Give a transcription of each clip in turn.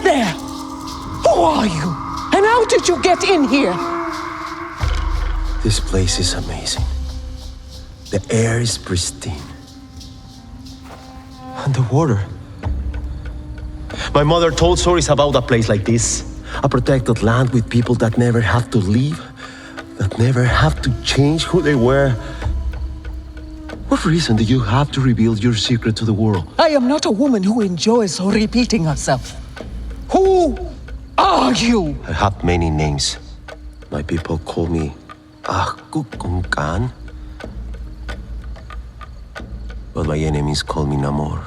there! Who are you? And how did you get in here? This place is amazing. The air is pristine. And the water. My mother told stories about a place like this. A protected land with people that never have to leave, that never have to change who they were. What reason do you have to reveal your secret to the world? I am not a woman who enjoys repeating herself. Who are you? I have many names. My people call me Ahkukungkan. But my enemies call me Namor.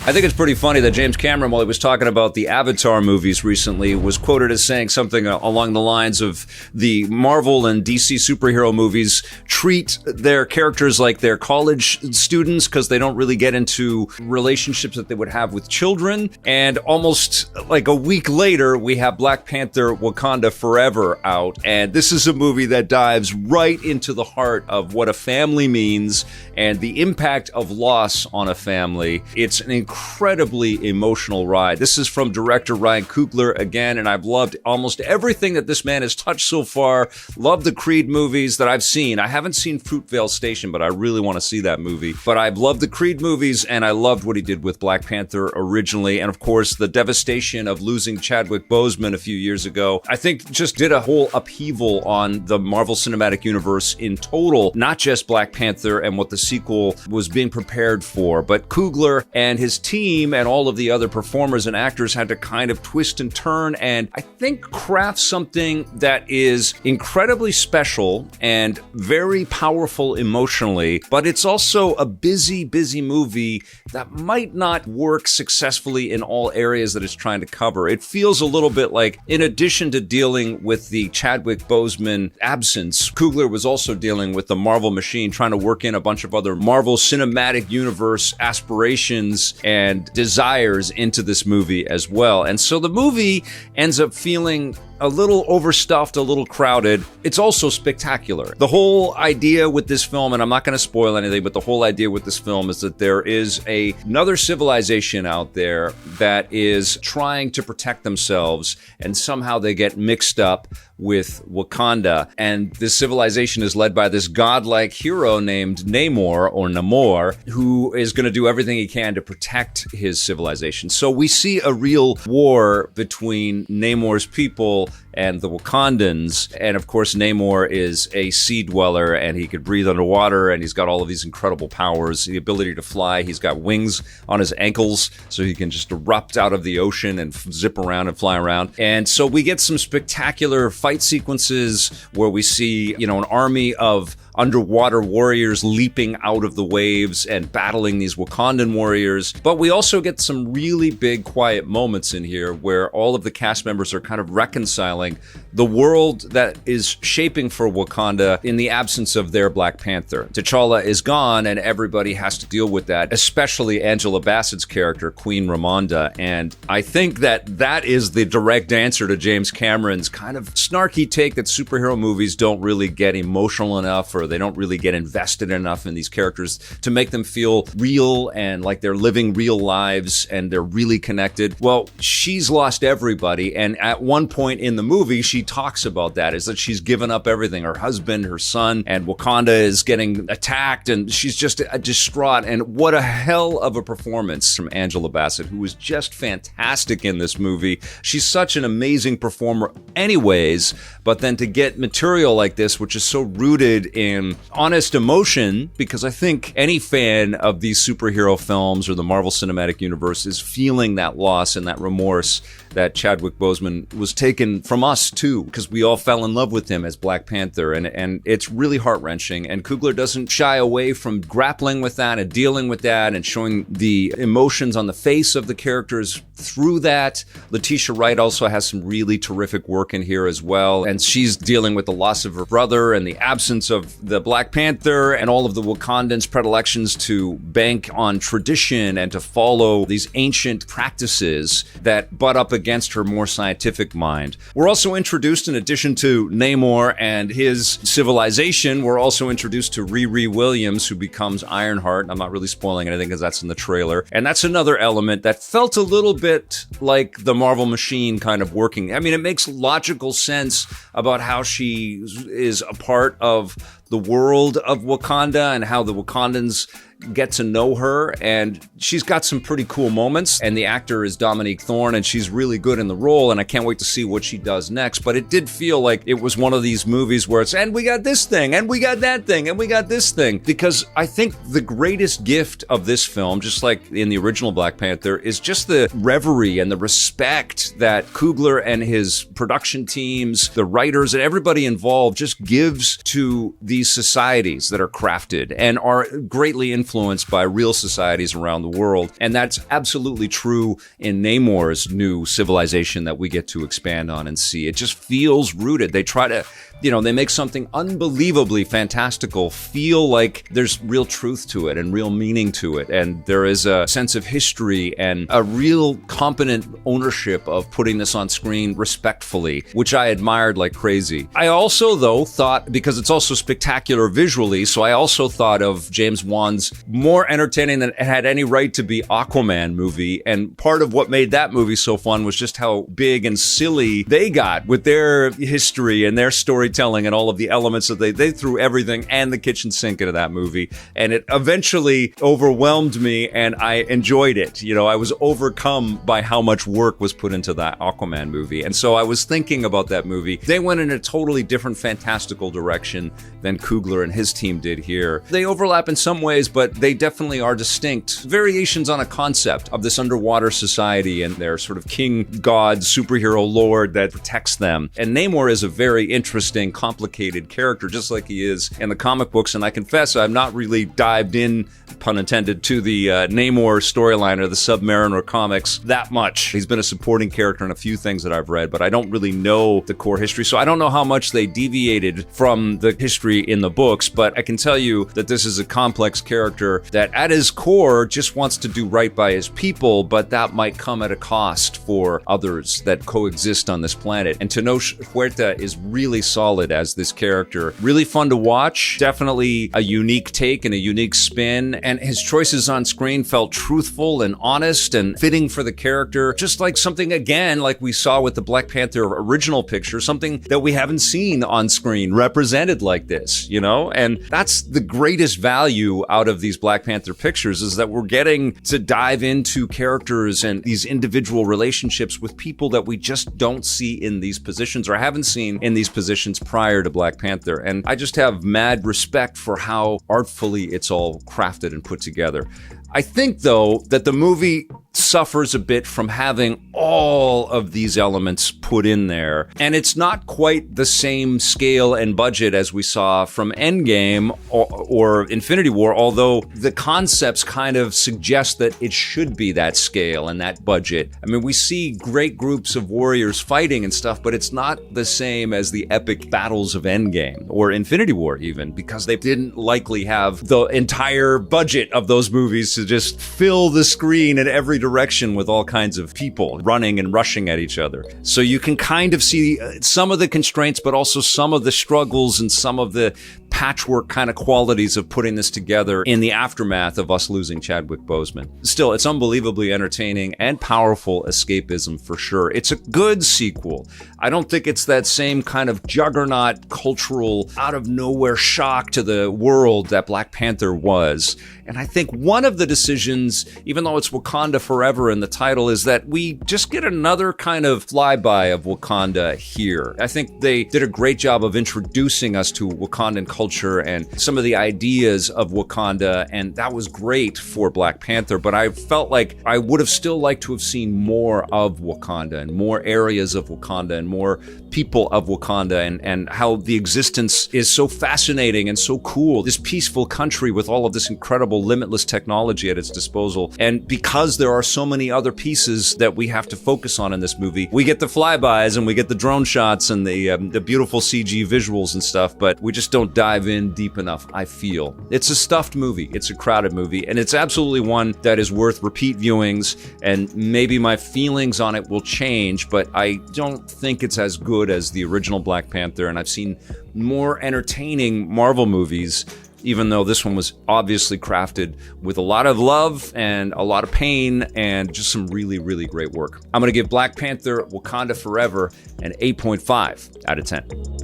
I think it's pretty funny that James Cameron, while he was talking about the Avatar movies recently, was quoted as saying something along the lines of the Marvel and DC superhero movies treat their characters like they're college students because they don't really get into relationships that they would have with children. And almost like a week later, we have Black Panther Wakanda Forever out. And this is a movie that dives right into the heart of what a family means and the impact of loss on a family. It's an incredibly emotional ride. This is from director Ryan Coogler again, and I've loved almost everything that this man has touched so far. Love the Creed movies that I've seen. I haven't seen Fruitvale Station, but I really want to see that movie. But I've loved the Creed movies, and I loved what he did with Black Panther originally, and of course the devastation of losing Chadwick Boseman a few years ago. I think just did a whole upheaval on the Marvel Cinematic Universe in total, not just Black Panther and what the sequel was being prepared for, but Coogler and his team and all of the other performers and actors had to kind of twist and turn and I think craft something that is incredibly special and very powerful emotionally, but it's also a busy movie that might not work successfully in all areas that it's trying to cover. It feels a little bit like, in addition to dealing with the Chadwick Boseman absence, Coogler was also dealing with the Marvel machine, trying to work in a bunch of other Marvel Cinematic Universe aspirations and desires into this movie as well. And so the movie ends up feeling a little overstuffed, a little crowded. It's also spectacular. The whole idea with this film, and I'm not going to spoil anything, but the whole idea with this film is that there is another civilization out there that is trying to protect themselves, and somehow they get mixed up with Wakanda. And this civilization is led by this godlike hero named Namor, who is going to do everything he can to protect his civilization. So we see a real war between Namor's people and the Wakandans. And of course, Namor is a sea dweller and he could breathe underwater and he's got all of these incredible powers, the ability to fly. He's got wings on his ankles so he can just erupt out of the ocean and zip around and fly around. And so we get some spectacular fight sequences where we see, an army of underwater warriors leaping out of the waves and battling these Wakandan warriors. But we also get some really big quiet moments in here where all of the cast members are kind of reconciling the world that is shaping for Wakanda in the absence of their Black Panther. T'Challa is gone and everybody has to deal with that, especially Angela Bassett's character, Queen Ramonda. And I think that is the direct answer to James Cameron's kind of snarky take that superhero movies don't really get emotional enough, or they don't really get invested enough in these characters to make them feel real and like they're living real lives and they're really connected. Well, she's lost everybody, and at one point in the movie, she talks about that, is that she's given up everything, her husband, her son, and Wakanda is getting attacked, and she's just distraught. And what a hell of a performance from Angela Bassett, who was just fantastic in this movie. She's such an amazing performer anyways, but then to get material like this, which is so rooted in honest emotion, because I think any fan of these superhero films or the Marvel Cinematic Universe is feeling that loss and that remorse that Chadwick Boseman was taken from us too, because we all fell in love with him as Black Panther, and it's really heart-wrenching. And Coogler doesn't shy away from grappling with that and dealing with that and showing the emotions on the face of the characters through that. Letitia Wright also has some really terrific work in here as well, and she's dealing with the loss of her brother and the absence of the Black Panther and all of the Wakandans' predilections to bank on tradition and to follow these ancient practices that butt up against her more scientific mind. We're also introduced, in addition to Namor and his civilization, we're also introduced to Riri Williams, who becomes Ironheart. I'm not really spoiling anything because that's in the trailer. And that's another element that felt a little bit like the Marvel machine kind of working. I mean, it makes logical sense about how she is a part of the world of Wakanda and how the Wakandans get to know her, and she's got some pretty cool moments, and the actor is Dominique Thorne, and she's really good in the role, and I can't wait to see what she does next. But it did feel like it was one of these movies where it's, and we got this thing, and we got that thing, and we got this thing, because I think the greatest gift of this film, just like in the original Black Panther, is just the reverie and the respect that Coogler and his production teams, the writers, and everybody involved just gives to these societies that are crafted and are greatly influenced by real societies around the world. And that's absolutely true in Namor's new civilization that we get to expand on and see. It just feels rooted. They try to, they make something unbelievably fantastical feel like there's real truth to it and real meaning to it. And there is a sense of history and a real competent ownership of putting this on screen respectfully, which I admired like crazy. I also, though, thought, because it's also spectacular visually, so I also thought of James Wan's more entertaining than it had any right to be Aquaman movie. And part of what made that movie so fun was just how big and silly they got with their history and their storytelling and all of the elements that they threw everything and the kitchen sink into that movie. And it eventually overwhelmed me, and I enjoyed it. I was overcome by how much work was put into that Aquaman movie. And so I was thinking about that movie. They went in a totally different fantastical direction than Coogler and his team did here. They overlap in some ways, but they definitely are distinct variations on a concept of this underwater society and their sort of king god superhero lord that protects them. And Namor is a very interesting, complicated character, just like he is in the comic books. And I confess, I've not really dived in, pun intended, to the Namor storyline or the Submariner comics that much. He's been a supporting character in a few things that I've read, but I don't really know the core history. So I don't know how much they deviated from the history in the books, but I can tell you that this is a complex character that at his core just wants to do right by his people, but that might come at a cost for others that coexist on this planet. And Tenoch Huerta is really solid as this character. Really fun to watch. Definitely a unique take and a unique spin. And his choices on screen felt truthful and honest and fitting for the character. Just like something, again, like we saw with the Black Panther original picture, something that we haven't seen on screen represented like this, And that's the greatest value out of these Black Panther pictures, is that we're getting to dive into characters and these individual relationships with people that we just don't see in these positions or haven't seen in these positions prior to Black Panther. And I just have mad respect for how artfully it's all crafted and put together. I think, though, that the movie suffers a bit from having all of these elements put in there. And it's not quite the same scale and budget as we saw from Endgame or Infinity War, although the concepts kind of suggest that it should be that scale and that budget. I mean, we see great groups of warriors fighting and stuff, but it's not the same as the epic battles of Endgame or Infinity War even, because they didn't likely have the entire budget of those movies to just fill the screen in every direction with all kinds of people running and rushing at each other. So you can kind of see some of the constraints, but also some of the struggles and some of the patchwork kind of qualities of putting this together in the aftermath of us losing Chadwick Boseman. Still, it's unbelievably entertaining and powerful escapism for sure. It's a good sequel. I don't think it's that same kind of juggernaut, cultural, out of nowhere shock to the world that Black Panther was. And I think one of the decisions, even though it's Wakanda Forever in the title, is that we just get another kind of flyby of Wakanda here. I think they did a great job of introducing us to Wakandan culture and some of the ideas of Wakanda, and that was great for Black Panther, but I felt like I would have still liked to have seen more of Wakanda and more areas of Wakanda and more people of Wakanda and how the existence is so fascinating and so cool. This peaceful country with all of this incredible limitless technology at its disposal. And because there are are so many other pieces that we have to focus on in this movie. We get the flybys and we get the drone shots and the beautiful CG visuals and stuff, but we just don't dive in deep enough, I feel. It's a stuffed movie. It's a crowded movie, and it's absolutely one that is worth repeat viewings, and maybe my feelings on it will change, but I don't think it's as good as the original Black Panther, and I've seen more entertaining Marvel movies, even though this one was obviously crafted with a lot of love and a lot of pain and just some really, really great work. I'm going to give Black Panther Wakanda Forever an 8.5 out of 10.